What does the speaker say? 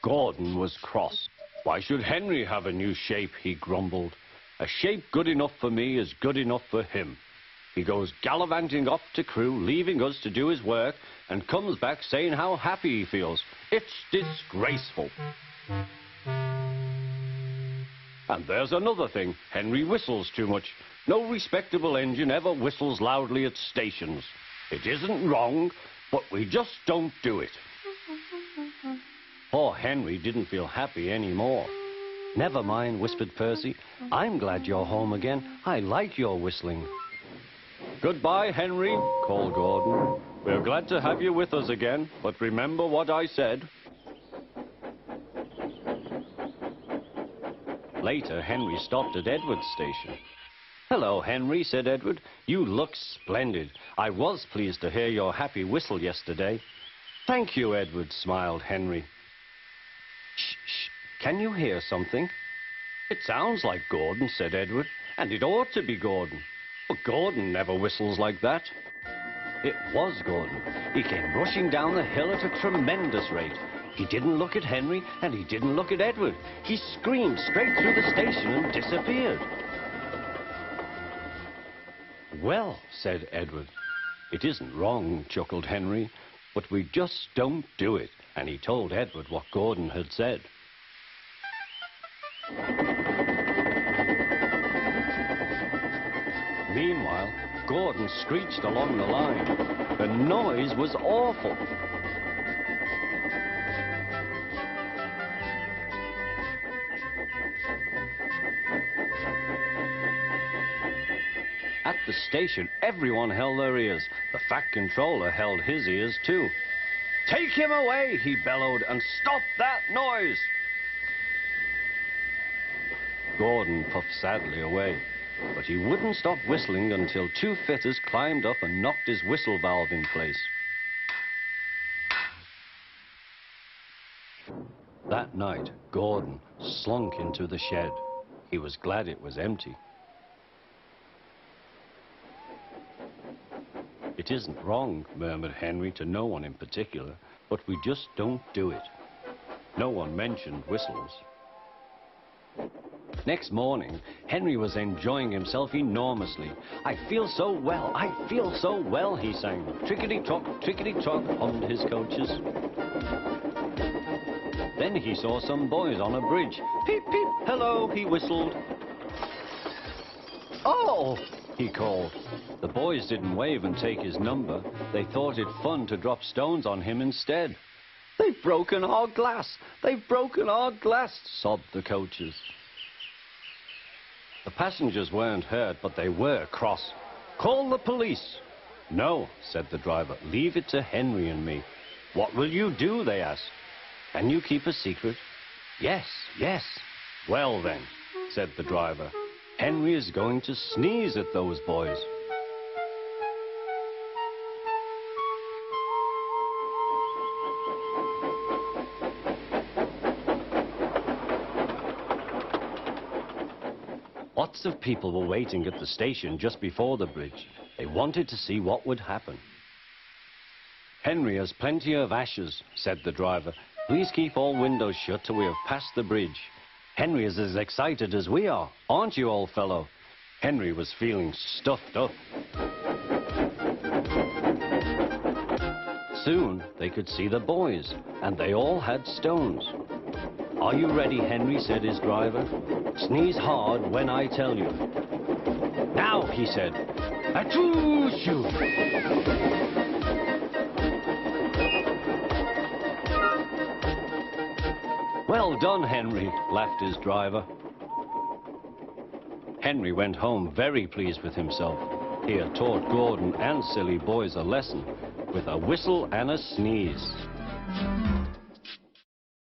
Gordon was cross. Why should Henry have a new shape, he grumbled. A shape good enough for me is good enough for him. He goes gallivanting off to Crewe, leaving us to do his work, and comes back saying how happy he feels. It's disgraceful. And there's another thing. Henry whistles too much. No respectable engine ever whistles loudly at stations. It isn't wrong, but we just don't do it. Poor Henry didn't feel happy anymore. Never mind, whispered Percy. I'm glad you're home again. I like your whistling. Goodbye, Henry, called Gordon. We're glad to have you with us again, but remember what I said. Later, Henry stopped at Edward's station. Hello, Henry, said Edward. You look splendid. I was pleased to hear your happy whistle yesterday. Thank you, Edward, smiled Henry. Shh, shh. Can you hear something? It sounds like Gordon, said Edward, and it ought to be Gordon. But Gordon never whistles like that. It was Gordon. He came rushing down the hill at a tremendous rate. He didn't look at Henry, and he didn't look at Edward. He screamed straight through the station and disappeared. Well, said Edward. It isn't wrong, chuckled Henry, but we just don't do it. And he told Edward what Gordon had said. Meanwhile, Gordon screeched along the line. The noise was awful. At the station, everyone held their ears. The Fat Controller held his ears too. Take him away, he bellowed, and stop that noise! Gordon puffed sadly away, but he wouldn't stop whistling until two fitters climbed up and knocked his whistle valve in place. That night, Gordon slunk into the shed. He was glad it was empty. It isn't wrong, murmured Henry to no one in particular, but we just don't do it. No one mentioned whistles. Next morning, Henry was enjoying himself enormously. I feel so well, I feel so well, he sang. Trickety-tock, hummed his coaches. Then he saw some boys on a bridge. Peep, peep, hello, he whistled. Oh, he called. The boys didn't wave and take his number. They thought it fun to drop stones on him instead. They've broken our glass! They've broken our glass! Sobbed the coaches. The passengers weren't hurt, but they were cross. Call the police! No, said the driver. Leave it to Henry and me. What will you do, they asked. Can you keep a secret? Yes, yes. Well then, said the driver. Henry is going to sneeze at those boys. Lots of people were waiting at the station just before the bridge. They wanted to see what would happen. Henry has plenty of ashes, said the driver. Please keep all windows shut till we have passed the bridge. Henry is as excited as we are, aren't you, old fellow? Henry was feeling stuffed up. Soon they could see the boys, and they all had stones. Are you ready, Henry, said his driver. Sneeze hard when I tell you. Now, he said. Achoo-shoo! Well done, Henry, laughed his driver. Henry went home very pleased with himself. He had taught Gordon and silly boys a lesson with a whistle and a sneeze.